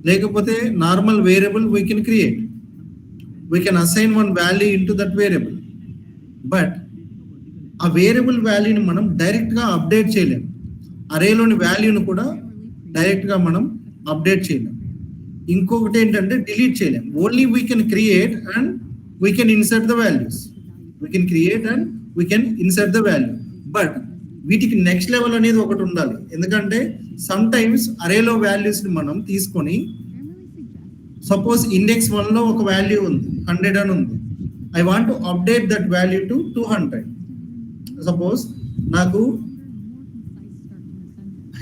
లేకపోతే normal variable we can create, we can assign one value into that variable. But ఆ variable వాల్యూని మనం డైరెక్ట్గా అప్డేట్ చేయలేం. అరేలోని వాల్యూని కూడా డైరెక్ట్గా మనం అప్డేట్ చేయలేం. ఇంకొకటి ఏంటంటే డిలీట్ చేయలేం. Only we can create and we can insert the values. We can create and we can insert the value. But వీటికి నెక్స్ట్ లెవెల్ అనేది ఒకటి ఉండాలి. ఎందుకంటే సమ్ టైమ్స్ అరేలో వాల్యూస్ని మనం తీసుకొని, సపోజ్ ఇండెక్స్ 1లో ఒక వాల్యూ ఉంది 100 అని ఉంది. I want to update that value to 200. Suppose నాకు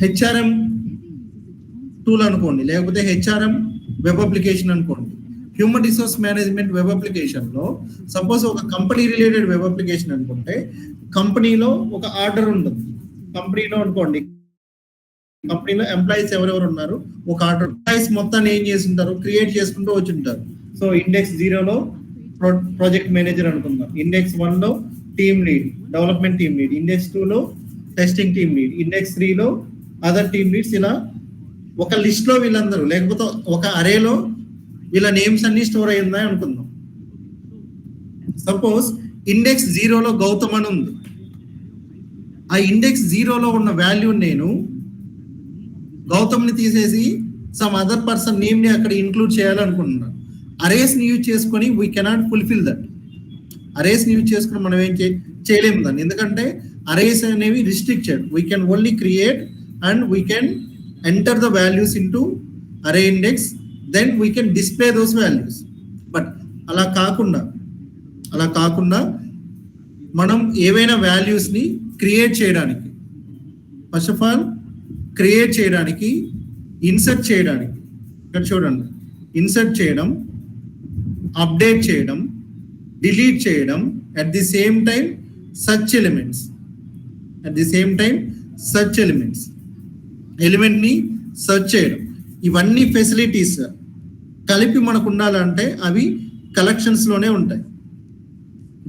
హెచ్ఆర్ఎం టూల్ అనుకోండి, లేకపోతే హెచ్ఆర్ఎం వెబ్ అప్లికేషన్ అనుకోండి. హ్యూమన్ రిసోర్స్ మేనేజ్మెంట్ వెబ్ అప్లికేషన్లో సపోజ్ ఒక కంపెనీ రిలేటెడ్ వెబ్ అప్లికేషన్ అనుకుంటే, కంపెనీలో ఒక ఆర్డర్ ఉంటుంది. కంపెనీలో అనుకోండి, కంపెనీలో ఎంప్లాయీస్ ఎవరెవరు ఉన్నారు, ఒక ఆర్డర్. ఎంప్లాయీస్ మొత్తాన్ని ఏం చేసి ఉంటారు, క్రియేట్ చేసుకుంటూ వచ్చి ఉంటారు. సో ఇండెక్స్ 0లో ప్రాజెక్ట్ మేనేజర్ అనుకుందాం, ఇండెక్స్ 1లో team lead, development team lead, index 2లో టెస్టింగ్ టీమ్ లీడ్, ఇండెక్స్ 3లో అదర్ టీమ్ లీడ్స్. ఇలా ఒక లిస్ట్ లో వీళ్ళందరూ, లేకపోతే ఒక అరేలో వీళ్ళ నేమ్స్ అన్ని స్టోర్ అయి ఉన్నాయి అనుకుందాం. సపోజ్ ఇండెక్స్ 0లో గౌతమ్ అని ఉంది. ఆ ఇండెక్స్ 0లో ఉన్న వాల్యూ నేను గౌతమ్ని తీసేసి సమ్ అదర్ పర్సన్ నేమ్ ని అక్కడ ఇంక్లూడ్ చేయాలనుకుంటున్నాను. అరేస్ ని యూజ్ చేసుకొని we cannot fulfil that. Arrays ని యూజ్ చేసుకుని మనం ఏం చేయలేము దాన్ని. ఎందుకంటే అరేస్ అనేవి restricted. We can only create and we can enter the values into array index, then we can display those values. But అలా కాకుండా మనం ఏవైనా వాల్యూస్ ని క్రియేట్ చేయడానికి, ఫస్ట్ ఆఫ్ ఆల్ క్రియేట్ చేయడానికి, ఇన్సర్ట్ చేయడానికి, ఇక్కడ చూడండి, ఇన్సర్ట్ చేయడం, అప్డేట్ చేయడం, డిలీట్ చేయడం, at the same time search elements, element ని సెర్చ్ చేయడం, ఇవన్నీ ఫెసిలిటీస్ కలిపి మనకు ఉండాలంటే అవి కలెక్షన్స్ లోనే ఉంటాయి.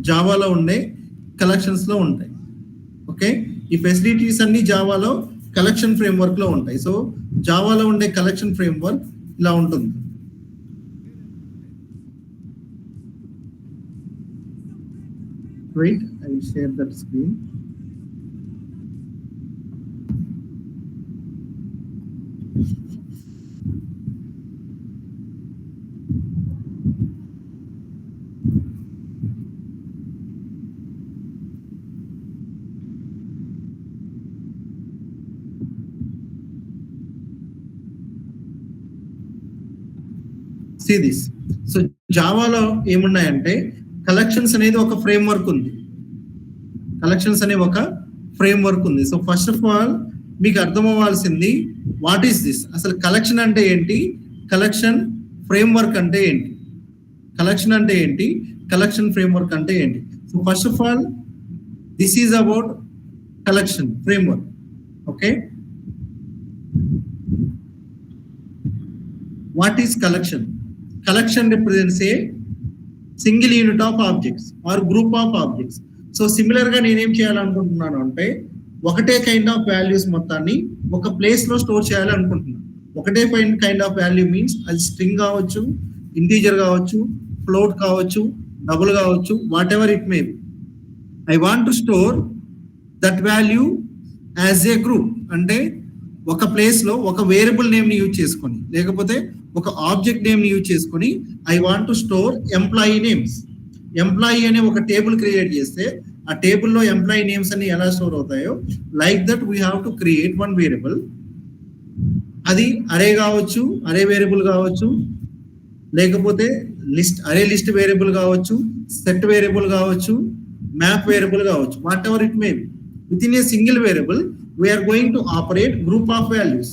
జావాలో ఉండే కలెక్షన్స్ లో ఉంటాయి. ఓకే, ఈ ఫెసిలిటీస్ అన్ని జావాలో కలెక్షన్ ఫ్రేమ్వర్క్ లో ఉంటాయి. సో జావాలో ఉండే కలెక్షన్ ఫ్రేమ్వర్క్ ఇలా ఉంటుంది. Wait, I will share that screen. See this. So జావాలో ఏమున్నాయంటే కలెక్షన్స్ అనేది ఒక ఫ్రేమ్వర్క్ ఉంది. సో ఫస్ట్ ఆఫ్ ఆల్ మీకు అర్థం అవ్వాల్సింది వాట్ ఈస్ దిస్, అసలు కలెక్షన్ అంటే ఏంటి, కలెక్షన్ ఫ్రేమ్వర్క్ అంటే ఏంటి, కలెక్షన్ ఫ్రేమ్వర్క్ అంటే ఏంటి. So first of all this is about collection framework. Okay, what is collection? Collection represents a single unit of objects or group of objects. So similar గా నేనేం చేయాలనుకుంటున్నాను అంటే ఒకటే కైండ్ ఆఫ్ వాల్యూస్ మొత్తాన్ని ఒక place లో స్టోర్ చేయాలనుకుంటున్నాను. ఒకటే కైండ్ ఆఫ్ వాల్యూ మీన్స్ అది స్ట్రింగ్ కావచ్చు, ఇంటీజర్ కావచ్చు, ఫ్లోట్ కావచ్చు, డబుల్ కావచ్చు, whatever it may B. I want to store that value as a group. అంటే ఒక ప్లేస్ లో ఒక వేరియబుల్ నేమ్ ని యూజ్ చేసుకొని, లేకపోతే ఒక ఆబ్జెక్ట్ నేమ్ ని యూజ్ చేసుకొని I want to store employee names. Employee అనే ఒక టేబుల్ క్రియేట్ చేస్తే ఆ టేబుల్లో ఎంప్లాయీ నేమ్స్ అన్ని ఎలా స్టోర్ అవుతాయో like that we have to create one variable. అది అరే కావచ్చు, అరే వేరియబుల్ కావచ్చు, లేకపోతే అరే లిస్ట్ వేరియబుల్ కావచ్చు, సెట్ వేరియబుల్ కావచ్చు, మ్యాప్ వేరియబుల్ కావచ్చు, whatever it may be. Within a single variable we are going to operate group of values.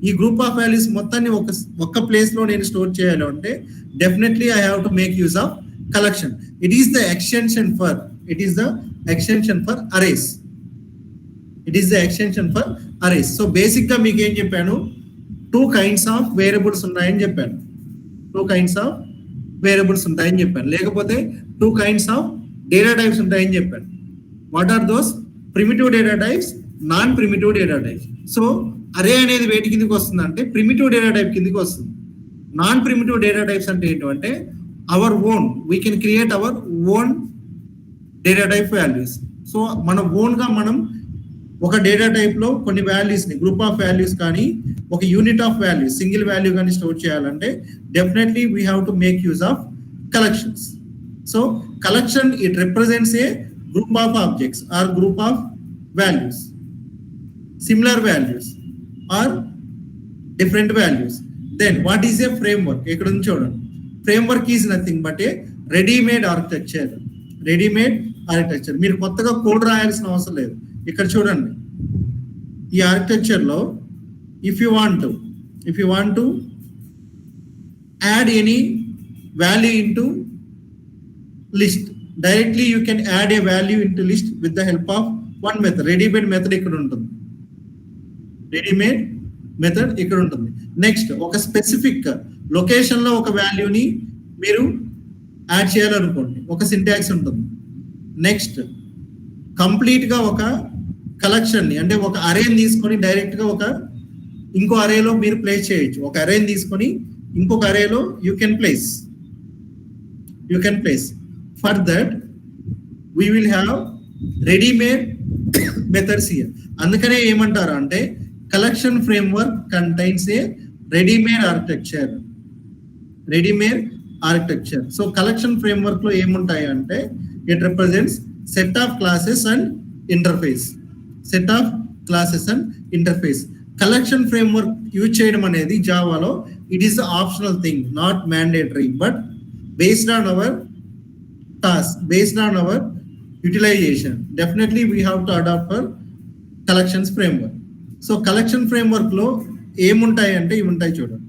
ఈ group of values మొత్తాన్ని ఒక ప్లేస్ లో నేను స్టోర్ చేయాలి అంటే definitely I have to make use of collection. It is the extension for arrays. So basic గా మీకు ఏం చెప్పాను, 2 kinds ఆఫ్ వేరియబుల్స్ ఉన్నాయని చెప్పాను, లేకపోతే 2 kinds ఆఫ్ డేటా టైప్స్ ఉంటాయని చెప్పాను. What are those? Primitive data types, non primitive data types. So array అనేది వేటి కిందకి వస్తుంది అంటే ప్రిమిటివ్ డేటా టైప్ కిందకి వస్తుంది. నాన్ ప్రిమిటివ్ డేటా టైప్స్ అంటే ఏంటంటే our own, we can create our own data type values. So మన ఓన్ గా మనం ఒక డేటా టైప్ లో కొన్ని వాల్యూస్ ని, గ్రూప్ ఆఫ్ వాల్యూస్ కానీ ఒక unit of values, single value కానీ స్టోర్ చేయాలంటే definitely we have to make use of collections. So collection it represents a group of objects or group of values, similar values or different values. Then what is a framework? ఇక్కడ నుంచి చూడండి, framework is nothing but a readymade architecture. Readymade architecture, మీరు కొత్తగా code రాయాల్సిన అవసరం లేదు. ఇక్కడ చూడండి, ఈ ఆర్కిటెక్చర్ లో if you want to add any value into list, directly you can add A value into list with the help of one method. Readymade method ఇక్కడ ఉంటుంది. రెడీమేడ్ మెథడ్ ఇక్కడ ఉంటుంది. నెక్స్ట్ ఒక స్పెసిఫిక్ లొకేషన్ లో ఒక వాల్యూని మీరు యాడ్ చేయాలనుకోండి, ఒక సింటాక్స్ ఉంటుంది. నెక్స్ట్ కంప్లీట్ గా ఒక కలెక్షన్ ని, అంటే ఒక అరేని తీసుకొని డైరెక్ట్ గా ఒక ఇంకో అరేలో మీరు ప్లేస్ చేయొచ్చు. ఒక అరేని తీసుకొని ఇంకొక అరేలో you can place. For that we will have readymade methods here. అందుకనే ఏమంటారు అంటే collection framework contains a readymade architecture. So collection framework లో ఏముంటాయి అంటే it represents set of classes and interface. Collection framework use చేయడం అనేది జావాలో it is optional thing, not mandatory, but based on our task, based on our utilization. Definitely we have to adapt for collections framework. So collection framework లో ఏముంటాయి అంటే ఇవి ఉంటాయి చూడండి.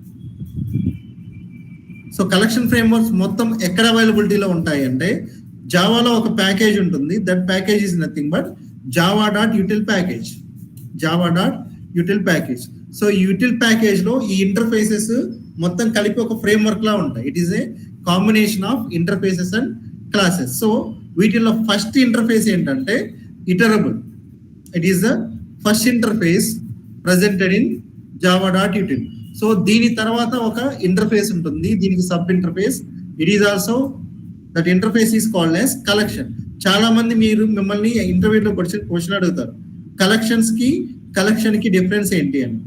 So collection frameworks మొత్తం ఎక్కడ అవైలబిలిటీలో ఉంటాయి అంటే జావాలో ఒక ప్యాకేజ్ ఉంటుంది. That package is nothing but java.util package. So util package లో ఈ ఇంటర్ఫేసెస్ మొత్తం కలిపి ఒక ఫ్రేమ్వర్క్ లా ఉంటాయి. It is a combination of interfaces and classes. So వీటిలో ఫస్ట్ ఇంటర్ఫేస్ ఏంటంటే iterable. It is the first interface presented in java.util. So దీని తర్వాత ఒక ఇంటర్ఫేస్ ఉంటుంది, దీనికి sub interface. It is also that interface is called as collection. చాలా మంది మిమ్మల్ని ఇంటర్వ్యూలో క్వశ్చన్ అడుగుతారు, కలెక్షన్ కి డిఫరెన్స్ ఏంటి అని.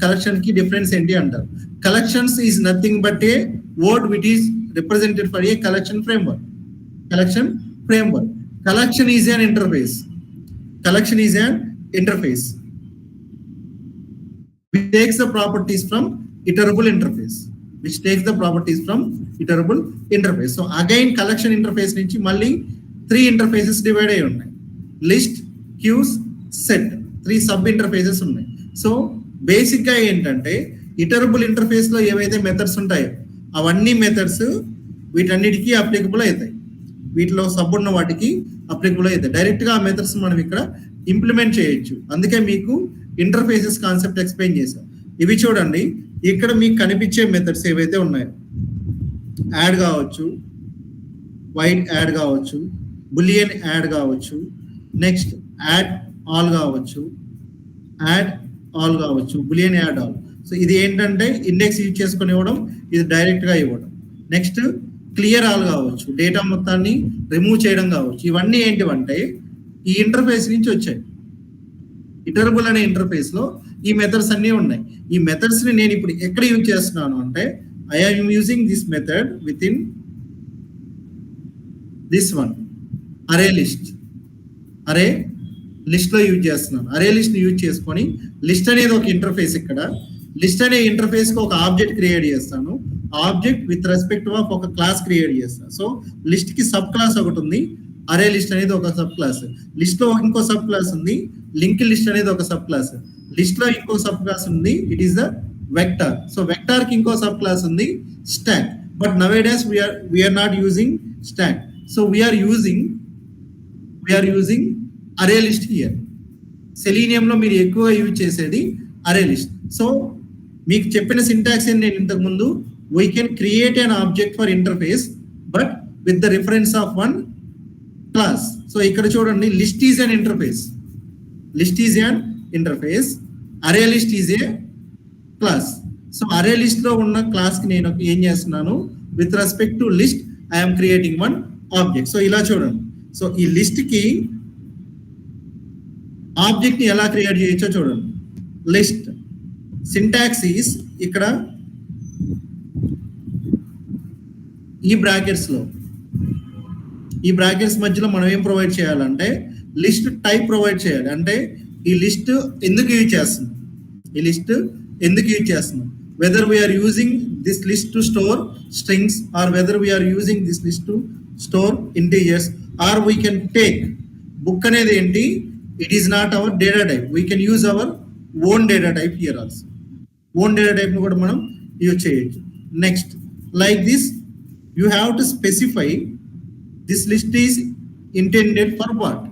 కలెక్షన్ కి డిఫరెన్స్ ఏంటి అంటారు. Collections is nothing but A word which is represented for a collection framework. Collection is an interface which takes the properties from iterable interface. So again collection interface నుంచి మళ్ళీ 3 interfaces divide అయి ఉన్నాయి. List, queues, set, 3 sub interfaces ఉన్నాయి. So basic గా ఏంటంటే iterable interface లో ఏవైతే methods ఉంటాయో అవన్నీ మెథడ్స్ వీటన్నిటికీ అప్లికబుల్ అవుతాయి. వీటిలో సబ్ ఉన్న వాటికి అప్లికబుల్ అవుతాయి. డైరెక్ట్ గా ఆ మెథడ్స్ మనం ఇక్కడ ఇంప్లిమెంట్ చేయొచ్చు. అందుకే మీకు ఇంటర్ఫేసెస్ కాన్సెప్ట్ ఎక్స్ప్లెయిన్ చేశాను. ఇవి చూడండి, ఇక్కడ మీకు కనిపించే మెథడ్స్ ఏవైతే ఉన్నాయో యాడ్ కావచ్చు, వైడ్ యాడ్ కావచ్చు, బులియన్ యాడ్ కావచ్చు, నెక్స్ట్ యాడ్ ఆల్ కావచ్చు, బులియన్ యాడ్ ఆల్. సో ఇది ఏంటంటే ఇండెక్స్ యూజ్ చేసుకొని ఇవ్వడం, ఇది డైరెక్ట్ గా ఇవ్వడం. నెక్స్ట్ క్లియర్ ఆల్ కావచ్చు, డేటా మొత్తాన్ని రిమూవ్ చేయడం కావచ్చు. ఇవన్నీ ఏంటివంటే ఈ ఇంటర్ఫేస్ నుంచి వచ్చాయి. ఇటరబుల్ అనే ఇంటర్ఫేస్ లో ఈ మెథడ్స్ అన్ని ఉన్నాయి. ఈ మెథడ్స్ ని నేను ఇప్పుడు ఎక్కడ యూజ్ చేస్తున్నాను అంటే I am using this method within this one array list లో యూజ్ చేస్తున్నాను. అరే లిస్ట్ ని యూజ్ చేసుకొని లిస్ట్ అనేది ఒక ఇంటర్ఫేస్. ఇక్కడ లిస్ట్ అనే ఇంటర్ఫేస్ కి ఒక ఆబ్జెక్ట్ క్రియేట్ చేస్తాను. ఆబ్జెక్ట్ విత్ రెస్పెక్ట్ ఆఫ్ ఒక క్లాస్ క్రియేట్ చేస్తాను. సో లిస్ట్ కి సబ్ క్లాస్ ఒకటి ఉంది, అరే లిస్ట్ అనేది ఒక సబ్ క్లాస్. లిస్ట్ లో ఇంకో సబ్ క్లాస్ ఉంది, లింక్ లిస్ట్ అనేది ఒక సబ్ క్లాస్. లిస్ట్ లో ఇంకో సబ్ క్లాస్ ఉంది, it is the vector. So vector కి ఇంకో సబ్ క్లాస్ ఉంది, stack. But nowadays we are not using stack. So we are using array list here. Selenium లో మీరు ఎక్కువగా యూజ్ చేసేది అరే లిస్ట్. సో మీకు చెప్పిన సింటాక్స్ నేను ఇంతకు ముందు we can create an object for interface but with the reference of one class. So ఇక్కడ చూడండి, లిస్ట్ ఈజ్ అన్ ఇంటర్ఫేస్, అరే list is a class. So array list లో ఉన్న క్లాస్ కి నేను ఏం చేస్తున్నాను, with respect to list I'm creating one object. So ఇలా చూడండి. సో ఈ లిస్ట్ కి ఆబ్జెక్ట్ ని ఎలా క్రియేట్ చేయొచ్చో చూడండి. లిస్ట్ సింటాక్స్ ఈస్ ఇక్కడ ఈ బ్రాకెట్స్ మధ్యలో మనం ఏం ప్రొవైడ్ చేయాలంటే లిస్ట్ టైప్ ప్రొవైడ్ చేయాలి. అంటే ఈ లిస్ట్ ఎందుకు యూజ్ చేస్తున్నాం, whether we are using this list to store strings or whether we are using this list to store integers or we can take. Book అనేది ఏంటి, it is not our data type, we can use our own data type here also. Own data type ను కూడా మనం use చేయొచ్చు. Next like this you have to specify this list is intended for what.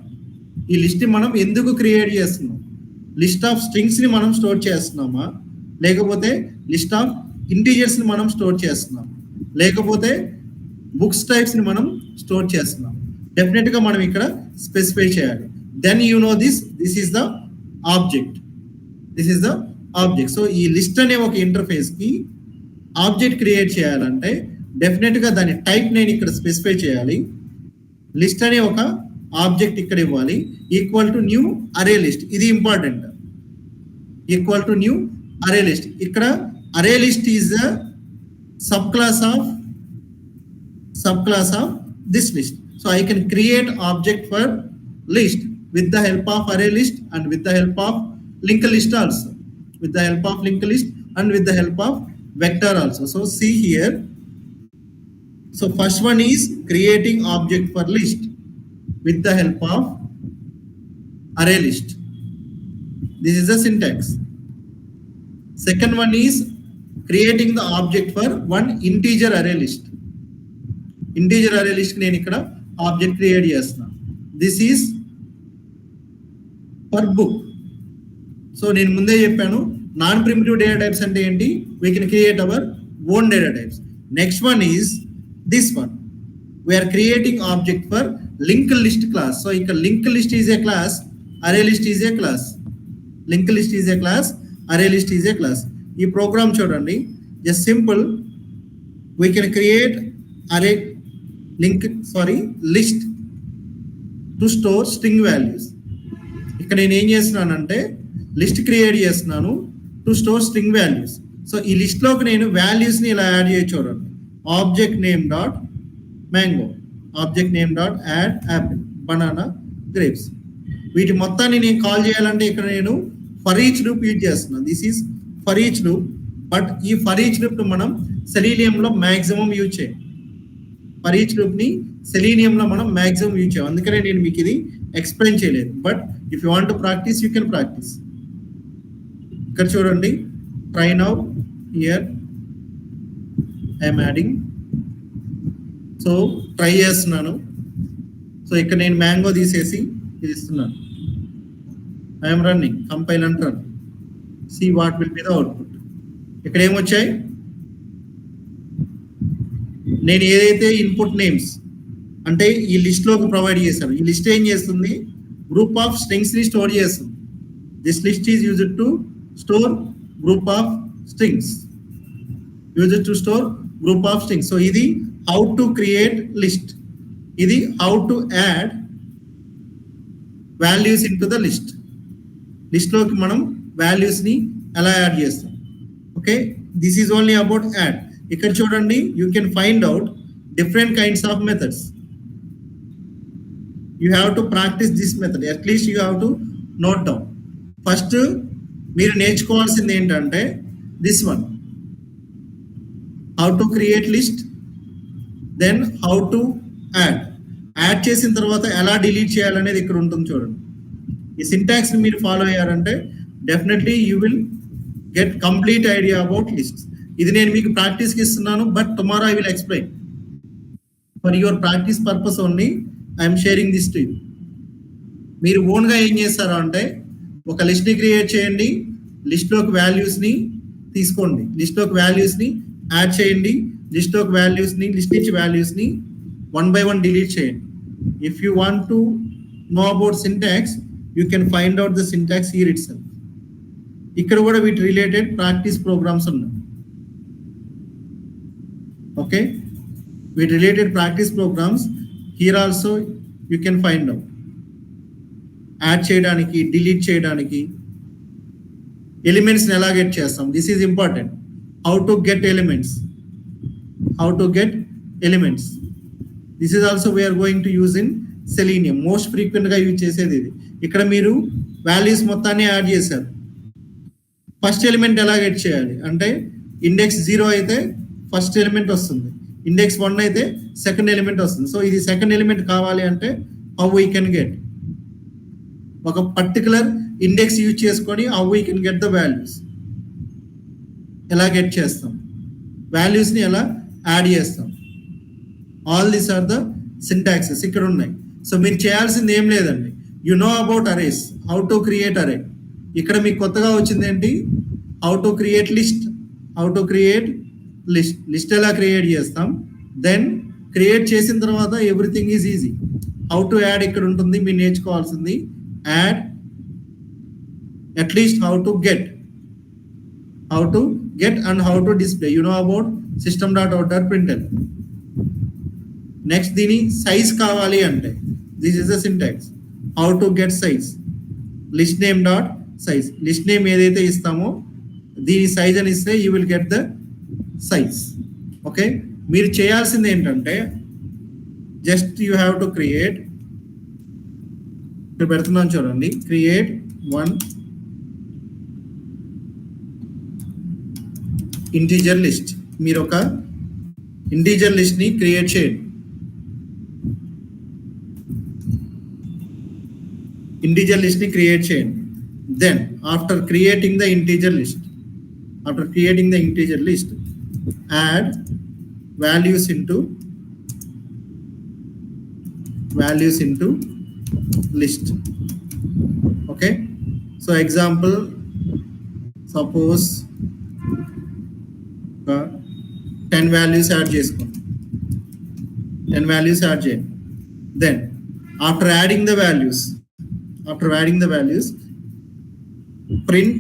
ఈ list మనం ఎందుకు create చేస్తున్నాం, list of strings ని మనం స్టోర్ చేస్తున్నామా, లేకపోతే లిస్ట్ ఆఫ్ ఇంటీజర్స్ ని మనం స్టోర్ చేస్తున్నాం, లేకపోతే బుక్స్ టైప్స్ ని మనం స్టోర్ చేస్తున్నాం. డెఫినెట్ గా మనం ఇక్కడ స్పెసిఫై చేయాలి. Then you know this is the object. So ఈ లిస్ట్ అనే ఒక ఇంటర్ఫేస్ కి ఆబ్జెక్ట్ క్రియేట్ చేయాలంటే డెఫినెట్ గా దాని టైప్ నేను ఇక్కడ స్పెసిఫై చేయాలి. లిస్ట్ అనే ఒక ఆబ్జెక్ట్ ఇక్కడ ఇవ్వాలి. Equal to new array list, ఇది important. Equal to new array list. ఇక్కడ array list is the sub class of this list. So I can create object for list with the help of array list and with the help of linked list also. With the help of linked list and with the help of vector also. So see here. So first one is creating object for list with the help of array list. This is the syntax. Second one is creating the object for one integer array list. Integer array list నేను ఇక్కడ object create చేస్తున్నా. This is for book. So నేను ముందే చెప్పాను non primitive data types అంటే ఏంటి, we can create our own data types. Next one is this one, we are creating object for link list class. So ఇక్కడ link list is a class, array list is a class. Link list is a class, array list is a class. ఈ program చూడండి, just simple. We can create array list to store string values. ఇక్కడ నేను ఏం చేస్తున్నానంటే list create చేస్తున్నాను to store string values. So ఈ list లోకి నేను వాల్యూస్ ని ఇలా యాడ్ చేయ చూడండి. Object name dot mango, object name dot add Apple, banana, grapes. వీటి మొత్తాన్ని నేను కాల్ చేయాలంటే ఇక్కడ నేను ఫర్ ఈచ్ లూప్ యూజ్ చేస్తున్నాను. This is for each loop. But ఈ ఫర్ ఈచ్ లూప్ మనం సెలీనియంలో మ్యాక్సిమం యూజ్ చేయం. ఫర్ ఈచ్ లూప్ ని సెలీనియంలో మనం మ్యాక్సిమం యూజ్ చేయం. అందుకనే నేను మీకు ఇది ఎక్స్ప్లెయిన్ చేయలేదు. But if you want to practice you can practice. ఇక్కడ చూడండి, try now. Here I'm adding. So try చేస్తున్నాను. సో ఇక్కడ నేను మ్యాంగో తీసేసి ఇది ఇస్తున్నాను. I'm running, compile and run. See what will be the output. ఇక్కడ ఏమొచ్చాయి, నేను ఏదైతే ఇన్పుట్ నేమ్స్ అంటే ఈ లిస్ట్ లోకి ప్రొవైడ్ చేశాను, ఈ లిస్ట్ ఏం చేస్తుంది, గ్రూప్ ఆఫ్ స్ట్రింగ్స్ ని స్టోర్ చేస్తుంది. This list is used to store group of strings. So ఇది హౌ టు క్రియేట్ లిస్ట్, ఇది how to add values in to the list. List లోకి మనం వాల్యూస్ ని ఎలా యాడ్ చేస్తాం. Okay, this is only about add. ఇక్కడ చూడండి, you can find out different kinds of methods. You have to practice this method. At least you have to note down. First మీరు నేర్చుకోవాల్సింది ఏంటంటే this one, how to create list, then how to add చేసిన తర్వాత ఎలా delete చేయాలనేది ఇక్కడ ఉంటుంది చూడండి. ఈ సింటాక్స్ ని మీరు ఫాలో అయ్యారంటే definitely you will get complete idea about lists. ఇది నేను మీకు ప్రాక్టీస్కి ఇస్తున్నాను, but tomorrow I will explain. For your practice purpose only I'm sharing this to you. మీరు ఓన్గా ఏం చేస్తారో అంటే ఒక లిస్ట్ని క్రియేట్ చేయండి, లిస్ట్లోకి వాల్యూస్ని తీసుకోండి, లిస్ట్లోకి వాల్యూస్ని యాడ్ చేయండి, లిస్ట్లోకి వాల్యూస్ని లిస్ట్ నుంచి వాల్యూస్ని 1 by 1 డిలీట్ చేయండి. If you want to know about syntax, you can find out the syntax here itself. ఇక్కడ కూడా వీటి రిలేటెడ్ ప్రాక్టీస్ ప్రోగ్రామ్స్ ఉన్నాయి. ఓకే, వీటి related practice programs here also you can find out. Add చేయడానికి, delete చేయడానికి, ఎలిమెంట్స్ని ఎలా గెట్ చేస్తాం, this is important. How to get elements, how to get elements, this is also we're going to use in Selenium. Most ఫ్రీక్వెంట్గా use చేసేది ఇది. ఇక్కడ మీరు వాల్యూస్ మొత్తాన్ని యాడ్ చేశారు. ఫస్ట్ ఎలిమెంట్ ఎలా గెట్ చేయాలి అంటే ఇండెక్స్ 0 అయితే ఫస్ట్ ఎలిమెంట్ వస్తుంది, ఇండెక్స్ 1 అయితే సెకండ్ ఎలిమెంట్ వస్తుంది. సో ఇది సెకండ్ ఎలిమెంట్ కావాలి అంటే హౌ వీ కెన్ గెట్, ఒక పర్టికులర్ ఇండెక్స్ యూజ్ చేసుకొని how we can get the values, ఎలా గెట్ చేస్తాం, వాల్యూస్ని ఎలా యాడ్ చేస్తాం. All these are the syntaxes ఇక్కడ ఉన్నాయి. సో మీరు చేయాల్సింది ఏం లేదండి, you know about arrays, how to create array. ఇక్కడ మీకు కొత్తగా వచ్చింది ఏంటి, how to create list, how to create list. List ఎలా క్రియేట్ చేస్తాం, దెన్ క్రియేట్ చేసిన తర్వాత everything is easy. How to add ఇక్కడ ఉంటుంది, మీరు నేర్చుకోవాల్సింది add, at least how to get and how to display. You know about system.out.println. Next దీని size కావాలి అంటే this is the syntax, how to get size, list name dot size. List name ఏదైతే ఇస్తామో దీని సైజ్ అని ఇస్తే you will get the size. Okay, మీరు చేయాల్సింది ఏంటంటే just you have to create, ఇక్కడ పెడుతున్నాను చూడండి, క్రియేట్ 1 ఇంటీజర్ లిస్ట్. మీరు ఒక ఇంటీజర్ లిస్ట్ని క్రియేట్ చేయండి. ఇంటీజర్ లిస్ట్ని క్రియేట్ చేయండి. Then after creating the integer list, add values into list. Okay, so example, suppose 10 values add చేసుకోండి, 10 values add చేయండి. Then after adding the values, print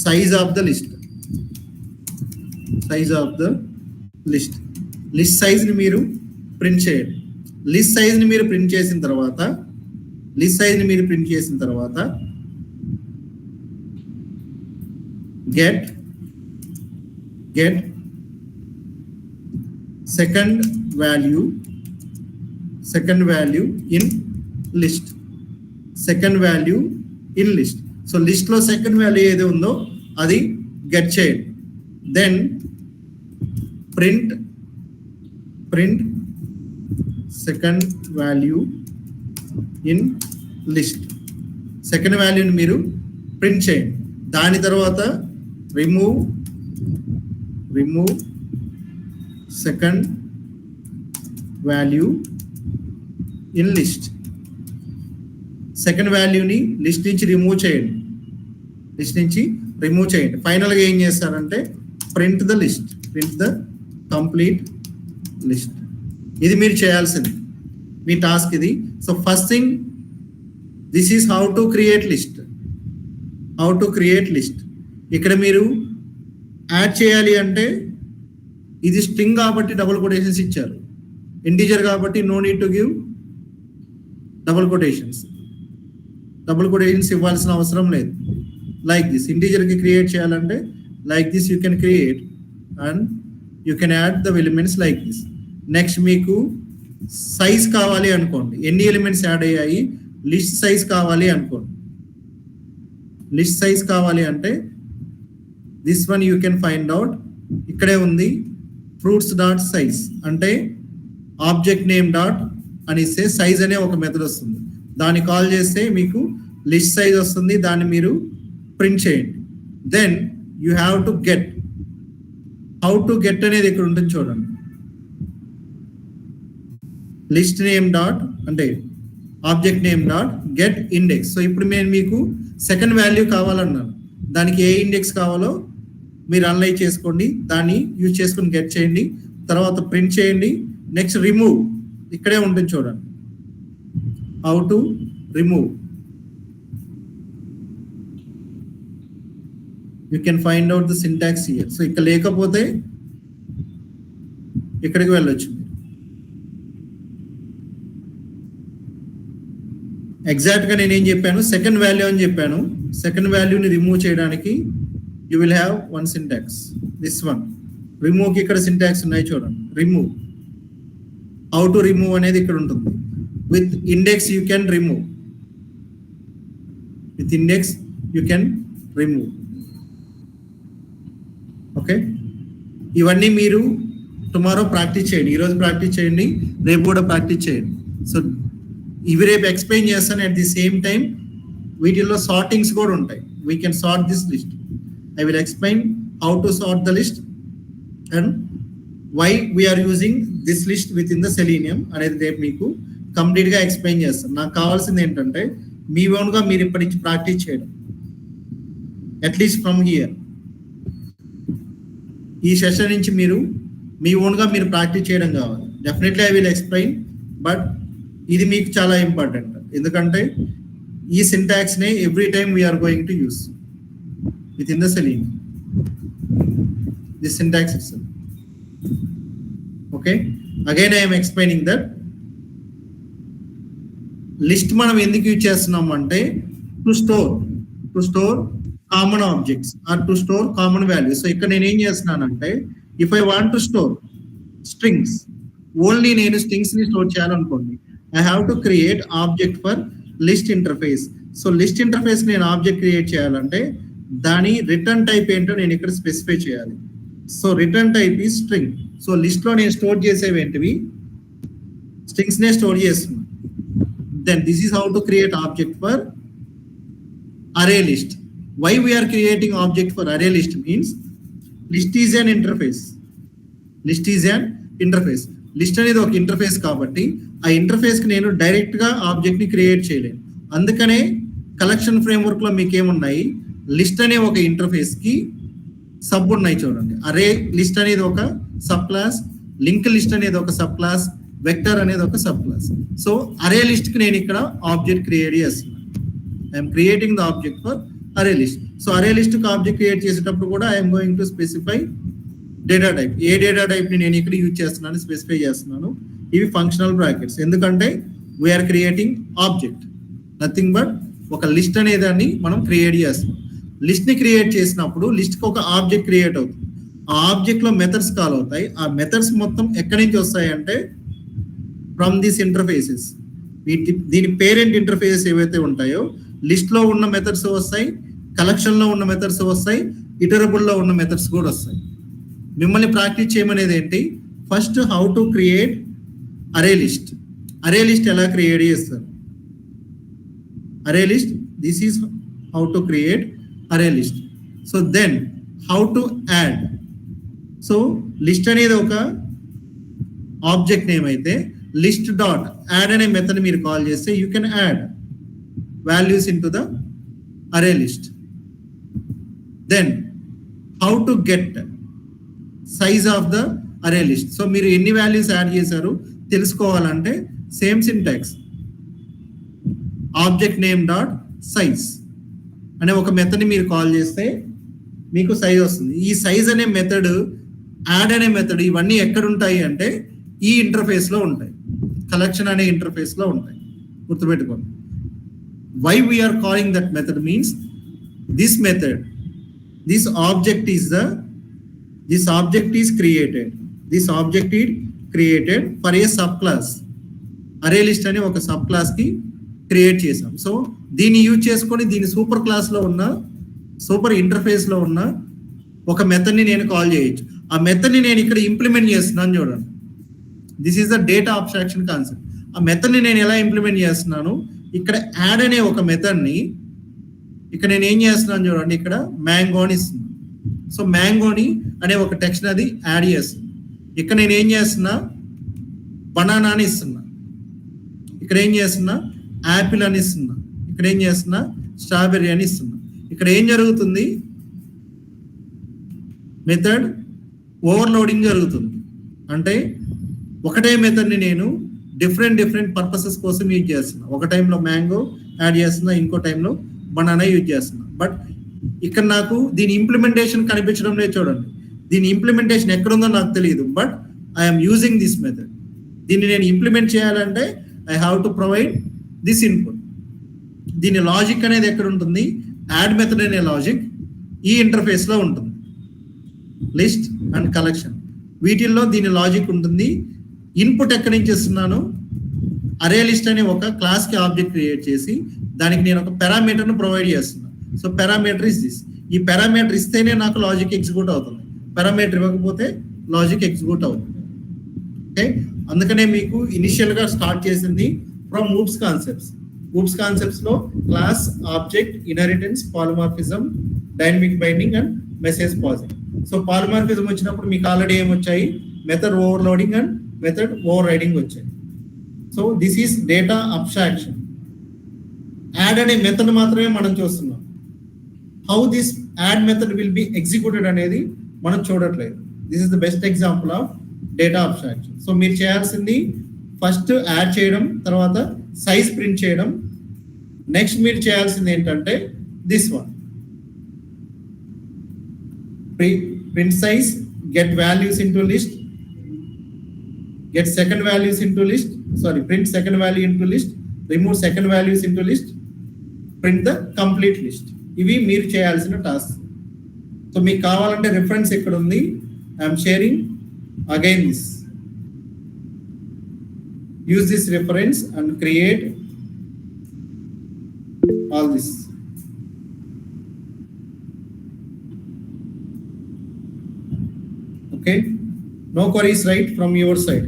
size of the list. List size ని మీరు print చేయండి. List size ని మీరు print చేసిన తర్వాత get second value in list. So list లో సెకండ్ వాల్యూ ఏది ఉందో అది గెట్ చేయండి. Then print second value in list. Second వాల్యూని మీరు ప్రింట్ చేయండి. దాని తర్వాత remove second value in list. Second వాల్యూని లిస్ట్ నుంచి రిమూవ్ చేయండి. ఫైనల్గా ఏం చేస్తారంటే ప్రింట్ ద కంప్లీట్ లిస్ట్. ఇది మీరు చేయాల్సింది, మీ టాస్క్ ఇది. So first thing, this is how to create list. ఇక్కడ మీరు యాడ్ చేయాలి అంటే ఇది స్ట్రింగ్ కాబట్టి డబుల్ కొటేషన్స్ ఇచ్చారు, ఇంటీజర్ కాబట్టి no need to give double quotations ఇవ్వాల్సిన అవసరం లేదు. లైక్ దిస్, ఇంటీజర్కి క్రియేట్ చేయాలంటే like this you can create and you can add the elements like this. Next మీకు సైజ్ కావాలి అనుకోండి, ఎన్ని ఎలిమెంట్స్ యాడ్ అయ్యాయి, లిస్ట్ సైజ్ కావాలి అనుకోండి. లిస్ట్ సైజ్ కావాలి అంటే this one you can find out, ఇక్కడే ఉంది ఫ్రూట్స్ డాట్ సైజ్. అంటే ఆబ్జెక్ట్ నేమ్ డాట్ అని ఇస్తే సైజ్ అనే ఒక మెథడ్ వస్తుంది, దాన్ని కాల్ చేస్తే మీకు లిస్ట్ సైజ్ వస్తుంది. దాన్ని మీరు ప్రింట్ చేయండి. Then you have to get, how to get అనేది ఇక్కడ ఉంటుంది చూడండి. లిస్ట్ నేమ్ డాట్ అంటే object name dot get index. So ఇప్పుడు నేను మీకు సెకండ్ వాల్యూ కావాలన్నాను, దానికి ఏ ఇండెక్స్ కావాలో మీరు అనలైజ్ చేసుకోండి, దాన్ని యూజ్ చేసుకుని గెట్ చేయండి. తర్వాత ప్రింట్ చేయండి. నెక్స్ట్ రిమూవ్, ఇక్కడే ఉంటుంది చూడండి, how to remove you can find out the syntax here. So ఇక్కడ లేకపోతే ఇక్కడికి వెళ్ళొచ్చు. ఎగ్జాక్ట్ గా నేనేం చెప్పాను, సెకండ్ వాల్యూ అని చెప్పాను. సెకండ్ వాల్యూని రిమూవ్ చేయడానికి you will have one syntax, this one. Remove కి ఇక్కడ సింటాక్స్ ఉన్నాయి చూడండి. రిమూవ్, హౌ టు రిమూవ్ అనేది ఇక్కడ ఉంటుంది. With index you can remove, with index you can remove. Okay, ఇవన్నీ మీరు టుమారో ప్రాక్టీస్ చేయండి. ఈరోజు ప్రాక్టీస్ చేయండి, రేపు కూడా ప్రాక్టీస్ చేయండి. సో ఇవి రేపు ఎక్స్ప్లెయిన్ చేస్తాను. అట్ ది సేమ్ టైం వీటిల్లో సార్టింగ్స్ కూడా ఉంటాయి. We can sort this list. I will explain how to sort the list and why we're using this list within the Selenium అనేది రేపు మీకు కంప్లీట్ గా ఎక్స్ప్లెయిన్ చేస్తాను. నాకు కావాల్సింది ఏంటంటే మీ ఓన్గా మీరు ఇప్పటి నుంచి ప్రాక్టీస్ చేయడం, అట్లీస్ట్ ఫ్రమ్ హియర్. ఈ సెషన్ నుంచి మీరు మీ ఓన్గా మీరు ప్రాక్టీస్ చేయడం కావాలి. Definitely I will explain, but ఇది మీకు చాలా ఇంపార్టెంట్. ఎందుకంటే ఈ సింటాక్స్ నే every time we're going to use within the Selenium, this syntax itself. Okay, again I'm explaining that list మనం ఎందుకు యూజ్ చేస్తున్నాం అంటే to store common objects or to store common values. So ఇక్కడ నేను ఏం చేస్తున్నానంటే if I want to store strings, only నేను strings ని స్టోర్ చేయాలనుకోండి, I have to create object for list interface. So list interface నేను ఆబ్జెక్ట్ క్రియేట్ చేయాలంటే దాని రిటర్న్ టైప్ ఏంటో నేను ఇక్కడ స్పెసిఫై చేయాలి. సో రిటర్న్ టైప్ ఈ స్ట్రింగ్. సో లిస్ట్ లో నేను స్టోర్ చేసేవి ఏంటివి, స్ట్రింగ్స్ నే స్టోర్ చేస్తున్నాను. Then this is how to create object for array list. Why we are creating object for array list means list is an interface. List is an interface. List అనేది ఒక interface కాబట్టి ఆ interface కి నేను direct గా object ని create చేయలేను. అందుకనే కలెక్షన్ ఫ్రేమ్వర్క్ లో మీకు ఏమున్నాయి, లిస్ట్ అనే ఒక ఇంటర్ఫేస్ కి సబ్ ఉన్నాయి చూడండి. అరే లిస్ట్ అనేది ఒక సబ్ క్లాస్, లింక్ లిస్ట్ అనేది ఒక సబ్ క్లాస్, వెక్టర్ అనేది ఒక sub class. So array list కి నేను ఇక్కడ ఆబ్జెక్ట్ క్రియేట్ చేస్తున్నాను. I'm creating the object for array list. So array list కి ఆబ్జెక్ట్ క్రియేట్ చేసేటప్పుడు కూడా I'm going to specify data type. ఏ డేటా టైప్ ని నేను ఇక్కడ యూజ్ చేస్తున్నాను స్పెసిఫై చేస్తున్నాను. ఇవి ఫంక్షనల్ బ్రాకెట్స్. ఎందుకంటే we're creating object, nothing but ఒక లిస్ట్ అనే దాన్ని మనం క్రియేట్ చేస్తున్నాం. లిస్ట్ ని క్రియేట్ చేసినప్పుడు లిస్ట్ కి ఒక ఆబ్జెక్ట్ క్రియేట్ అవుతుంది. ఆ ఆబ్జెక్ట్ లో మెథడ్స్ కాల్ అవుతాయి. ఆ మెథడ్స్ మొత్తం ఎక్కడి నుంచి వస్తాయి అంటే ఫ్రమ్ దిస్ ఇంటర్ఫేసెస్. దీని పేరెంట్ ఇంటర్ఫేసెస్ ఏవైతే ఉంటాయో లిస్ట్ లో ఉన్న మెథడ్స్ వస్తాయి, కలెక్షన్ లో ఉన్న మెథడ్స్ వస్తాయి, ఇటరబుల్ లో ఉన్న మెథడ్స్ కూడా వస్తాయి. మిమ్మల్ని ప్రాక్టీస్ చేయమనేది ఏంటి, first how to create array list. Array list ఎలా క్రియేట్ చేస్తారు, array list, this is how to create array list. So then how to add. So list అనేది ఒక ఆబ్జెక్ట్ నేమ్ అయితే లిస్ట్ డాట్ యాడ్ అనే మెథడ్ మీరు కాల్ చేస్తే you can add values into the array list. Then how to get size of the array list. So మీరు ఎన్ని values add చేశారు తెలుసుకోవాలంటే same syntax, object name dot size అనే ఒక method ని మీరు కాల్ చేస్తే మీకు సైజ్ వస్తుంది. ఈ సైజ్ అనే మెథడ్, యాడ్ అనే మెథడ్, ఇవన్నీ ఎక్కడ ఉంటాయి అంటే ఈ ఇంటర్ఫేస్ లో ఉంటాయి, కలెక్షన్ అనే ఇంటర్ఫేస్ లో ఉంటాయి. గుర్తుపెట్టుకోండి. Why we are calling that method means this method, this object is created. This object is created for a subclass. Array list అనే ఒక సబ్ క్లాస్ కి క్రియేట్ చేసాం. సో దీన్ని యూజ్ చేసుకొని దీని సూపర్ క్లాస్ లో ఉన్న, సూపర్ ఇంటర్ఫేస్ లో ఉన్న ఒక మెథడ్ ని నేను కాల్ చేయొచ్చు. ఆ మెథడ్ ని నేను ఇక్కడ ఇంప్లిమెంట్ చేస్తున్నాను చూడండి. This is the data abstraction concept. ఆ మెథడ్ ని నేను ఎలా ఇంప్లిమెంట్ చేస్తున్నాను, ఇక్కడ యాడ్ అనే ఒక మెథడ్ ని ఇక్కడ నేను ఏం చేస్తున్నాను చూడండి, ఇక్కడ మ్యాంగోని ఇస్తున్నాను. సో మ్యాంగోని అనే ఒక టెక్స్ట్ అది యాడ్ చేస్తుంది. ఇక్కడ నేను ఏం చేస్తున్నా, బనానా అని ఇస్తున్నా. ఇక్కడ ఏం చేస్తున్నా, యాపిల్ అని ఇస్తున్నా. ఇక్కడ ఏం చేస్తున్నా, స్ట్రాబెర్రీ అని ఇస్తున్నా. ఇక్కడ ఏం జరుగుతుంది, మెథడ్ ఓవర్లోడింగ్ జరుగుతుంది. అంటే ఒకటే మెథడ్ ని నేను డిఫరెంట్ పర్పసెస్ కోసం యూజ్ చేస్తున్నా. ఒక టైంలో మ్యాంగో యాడ్ చేస్తున్నా, ఇంకో టైంలో బనానా యూజ్ చేస్తున్నా. బట్ ఇక్కడ నాకు దీని ఇంప్లిమెంటేషన్ కనిపించడం లేదు చూడండి. దీని ఇంప్లిమెంటేషన్ ఎక్కడుందో నాకు తెలియదు, but I'm using this method. దీన్ని నేను ఇంప్లిమెంట్ చేయాలంటే I have to provide this input. దీని లాజిక్ అనేది ఎక్కడ ఉంటుంది? యాడ్ మెథడ్ అనే లాజిక్ ఈ ఇంటర్ఫేస్ లో ఉంటుంది. లిస్ట్ అండ్ కలెక్షన్ వీటిల్లో దీని లాజిక్ ఉంటుంది. ఇన్పుట్ ఎక్కడి నుంచి ఇస్తున్నాను? అరే లిస్ట్ అనే ఒక క్లాస్ కి ఆబ్జెక్ట్ క్రియేట్ చేసి దానికి నేను ఒక పారామీటర్ ను ప్రొవైడ్ చేస్తున్నాను. So parameter is this. ఈ పారామీటర్ ఇస్తేనే నాకు లాజిక్ ఎగ్జిక్యూట్ అవుతుంది. పారామీటర్ ఇవ్వకపోతే లాజిక్ ఎగ్జిక్యూట్ అవుతుంది. ఓకే, అందుకనే మీకు ఇనిషియల్ గా స్టార్ట్ చేసింది from oops concepts. Oops concepts లో class, object, inheritance, polymorphism, dynamic binding and message passing. So polymorphism వచ్చినప్పుడు మీకు ఆల్రెడీ ఏమొచ్చాయి? Method overloading and method overriding వచ్చాయి. So this is data abstraction. Add అనే method మాత్రమే మనం చూస్తున్నాం. How this add method will be executed అనేది మనం చూడట్లేదు. This is the best example of data abstraction. So మీరు చేయాల్సింది ఫస్ట్ యాడ్ చేయడం, తర్వాత సైజ్ ప్రింట్ చేయడం. నెక్స్ట్ మీరు చేయాల్సింది ఏంటంటే this one, print size, get values into list, get second values into list, sorry, print second value into list, remove second values into list, print the complete list. ఇవి మీరు చేయాల్సిన task. So మీకు కావాలంటే reference ఎక్కడ ఉంది? I'm sharing again this. Use this reference and create all this. Okay, no queries, right, from your side?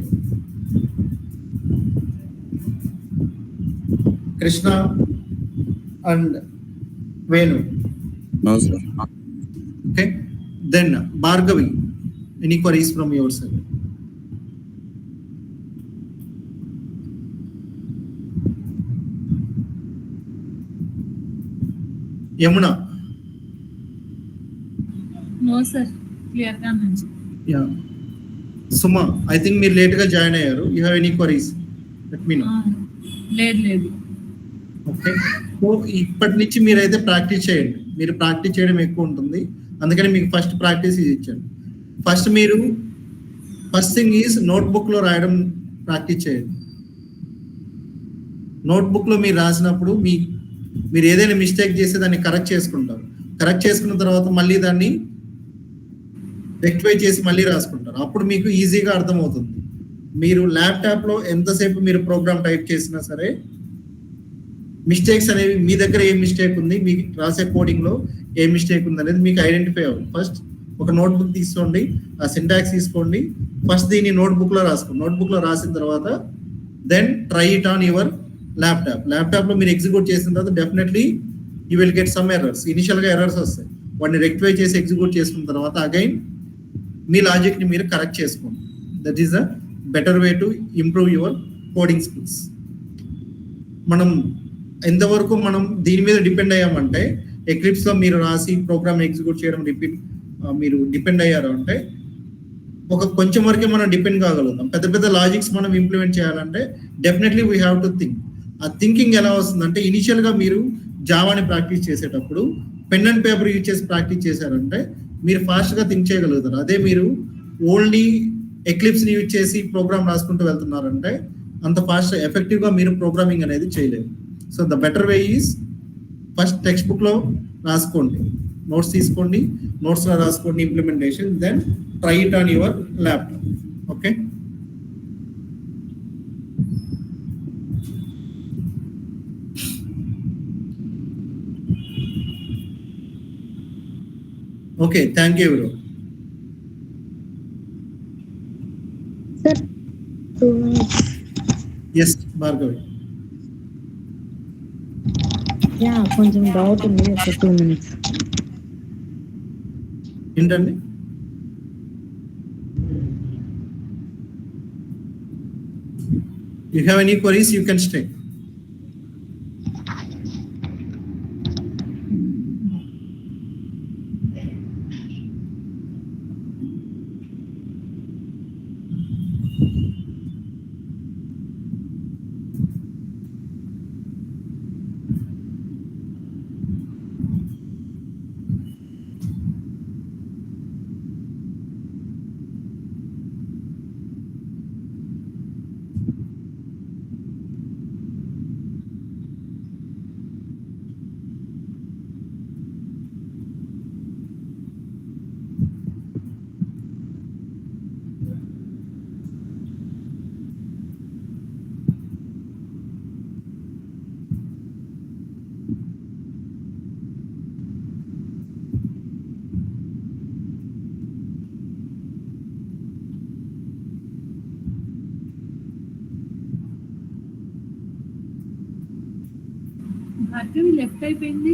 Krishna and Venu. No, sir. Okay, then Bhargavi, any queries from your side? Yamuna? No, sir. Clear గా ఉంది. Yeah. Suma, I think మీరు late గా join అయ్యారు. You have any queries? Let me know. లేదు. Okay, so ఇప్పటి నుంచి మీరైతే practice చేయండి. మీరు ప్రాక్టీస్ చేయడం ఎక్కువ ఉంటుంది, అందుకని మీకు ఫస్ట్ ప్రాక్టీస్ ఇది ఇచ్చాను. ఫస్ట్ థింగ్ ఈజ్ నోట్బుక్ లో రాయడం ప్రాక్టీస్ చేయండి. నోట్బుక్ లో మీరు రాసినప్పుడు మీరు ఏదైనా మిస్టేక్ చేస్తే దాన్ని కరెక్ట్ చేసుకుంటారు. కరెక్ట్ చేసుకున్న తర్వాత మళ్ళీ దాన్ని రెక్టిఫై చేసి మళ్ళీ రాసుకుంటారు. అప్పుడు మీకు ఈజీగా అర్థమవుతుంది. మీరు ల్యాప్టాప్ లో ఎంతసేపు మీరు ప్రోగ్రామ్ టైప్ చేసినా సరే మిస్టేక్స్ అనేవి మీ దగ్గర ఏ మిస్టేక్ ఉంది, మీకు రాసే కోడింగ్ లో ఏ మిస్టేక్ ఉంది అనేది మీకు ఐడెంటిఫై అవ్వాలి. ఫస్ట్ ఒక నోట్బుక్ తీసుకోండి, ఆ సింటాక్స్ తీసుకోండి, ఫస్ట్ దీన్ని నోట్బుక్ లో రాసుకోండి. నోట్బుక్ లో రాసిన తర్వాత then try it on your laptop లో మీరు ఎగ్జిక్యూట్ చేసిన తర్వాత definitely you will get some errors. Initial గా ఎర్రర్స్ వస్తాయి, వాటిని రెక్టిఫై చేసి ఎగ్జిక్యూట్ చేసుకున్న తర్వాత అగైన్ మీ లాజిక్ ని మీరు కరెక్ట్ చేసుకోండి. That is a better way to improve your coding skills. మనం ఎంతవరకు మనం దీని మీద డిపెండ్ అయ్యామంటే, ఎక్లిప్స్ లో మీరు రాసి ప్రోగ్రామ్ ఎగ్జిక్యూట్ చేయడం మీరు డిపెండ్ అయ్యారు అంటే ఒక కొంచెం వరకే మనం డిపెండ్ కాగలుగుతాం. పెద్ద లాజిక్స్ మనం ఇంప్లిమెంట్ చేయాలంటే definitely we have to think. ఆ థింకింగ్ ఎలా వస్తుందంటే, ఇనిషియల్ గా మీరు జావాని ప్రాక్టీస్ చేసేటప్పుడు పెన్ అండ్ పేపర్ యూజ్ చేసి ప్రాక్టీస్ చేశారంటే మీరు ఫాస్ట్ గా థింక్ చేయగలుగుతారు. అదే మీరు ఓన్లీ ఎక్లిప్స్ ని యూజ్ చేసి ప్రోగ్రామ్ రాసుకుంటూ వెళ్తున్నారంటే అంత ఫాస్ట్ ఎఫెక్టివ్ గా మీరు ప్రోగ్రామింగ్ అనేది చేయలేరు. So the better way is first textbook లో రాసుకోండి, నోట్స్ తీసుకోండి, నోట్స్ లో రాసుకోండి implementation, then try it on your laptop. Okay, okay, thank you ఎవరు. Sir, 2 minutes. Yes Bhargavi. Yeah, కొంచెం డౌట్ ఉంది, ఒక 2 minutes. ఏంటండి? You have any queries, you can stay. అర్థం లెఫ్ట్ అయిపోయింది